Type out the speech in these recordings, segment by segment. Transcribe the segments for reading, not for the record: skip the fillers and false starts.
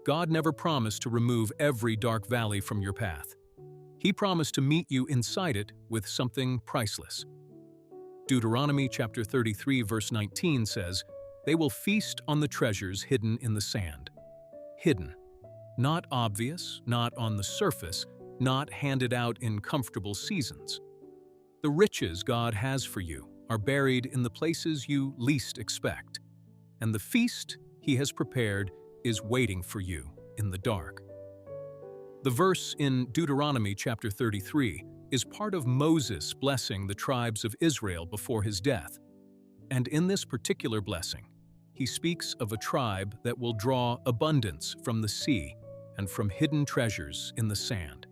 God never promised to remove every dark valley from your path. He promised to meet you inside it with something priceless. Deuteronomy chapter 33 verse 19 says, "They will feast on the treasures hidden in the sand." Hidden. Not obvious, not on the surface, not handed out in comfortable seasons. The riches God has for you are buried in the places you least expect, and the feast He has prepared is waiting for you in the dark. The verse in Deuteronomy chapter 33 is part of Moses blessing the tribes of Israel before his death. And in this particular blessing, he speaks of a tribe that will draw abundance from the sea and from hidden treasures in the sand.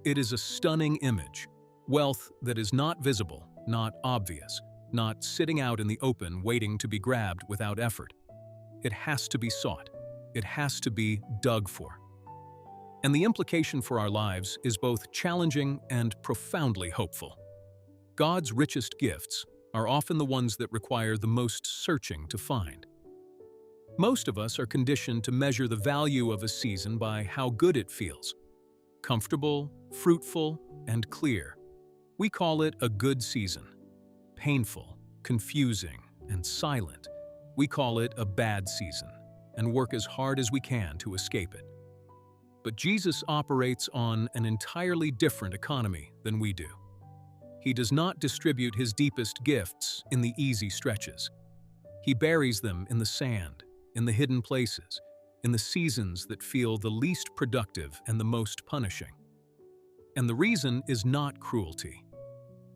It is a stunning image, wealth that is not visible, not obvious, not sitting out in the open waiting to be grabbed without effort. It has to be sought. It has to be dug for. And the implication for our lives is both challenging and profoundly hopeful. God's richest gifts are often the ones that require the most searching to find. Most of us are conditioned to measure the value of a season by how good it feels. Comfortable, fruitful, and clear. We call it a good season. Painful, confusing, and silent. We call it a bad season, and work as hard as we can to escape it. But Jesus operates on an entirely different economy than we do. He does not distribute His deepest gifts in the easy stretches. He buries them in the sand, in the hidden places, in the seasons that feel the least productive and the most punishing. And the reason is not cruelty.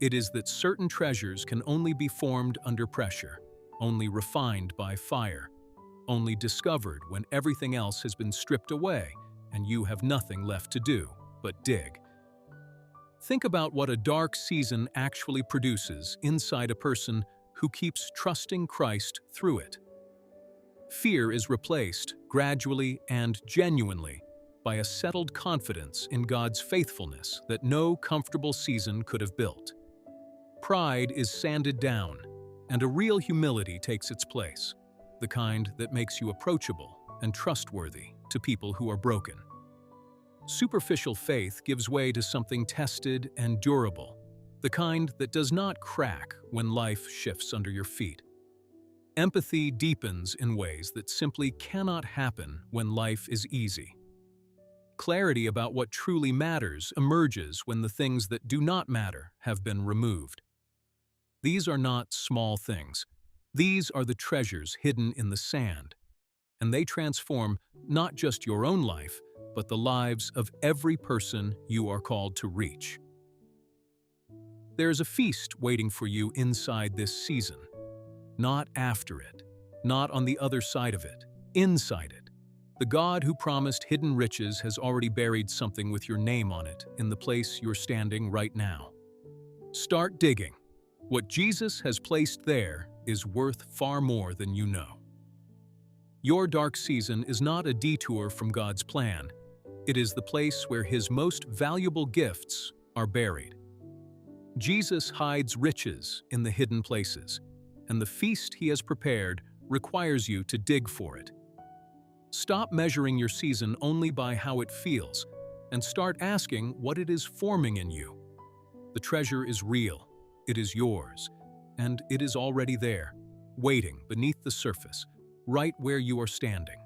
It is that certain treasures can only be formed under pressure, only refined by fire, only discovered when everything else has been stripped away and you have nothing left to do but dig. Think about what a dark season actually produces inside a person who keeps trusting Christ through it. Fear is replaced, gradually and genuinely, by a settled confidence in God's faithfulness that no comfortable season could have built. Pride is sanded down, and a real humility takes its place, the kind that makes you approachable and trustworthy to people who are broken. Superficial faith gives way to something tested and durable, the kind that does not crack when life shifts under your feet. Empathy deepens in ways that simply cannot happen when life is easy. Clarity about what truly matters emerges when the things that do not matter have been removed. These are not small things. These are the treasures hidden in the sand, and they transform not just your own life, but the lives of every person you are called to reach. There is a feast waiting for you inside this season, not after it, not on the other side of it, inside it. The God who promised hidden riches has already buried something with your name on it in the place you're standing right now. Start digging. What Jesus has placed there is worth far more than you know. Your dark season is not a detour from God's plan. It is the place where His most valuable gifts are buried. Jesus hides riches in the hidden places, and the feast He has prepared requires you to dig for it. Stop measuring your season only by how it feels, and start asking what it is forming in you. The treasure is real, it is yours, and it is already there, waiting beneath the surface, right where you are standing.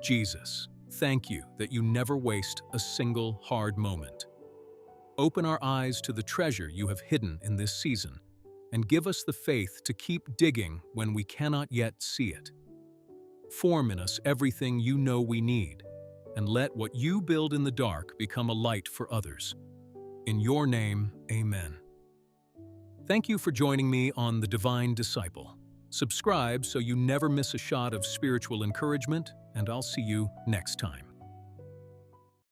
Jesus, thank you that you never waste a single hard moment. Open our eyes to the treasure you have hidden in this season, and give us the faith to keep digging when we cannot yet see it. Form in us everything you know we need, and let what you build in the dark become a light for others. In your name, amen. Thank you for joining me on The Divine Disciple. Subscribe so you never miss a shot of spiritual encouragement, and I'll see you next time.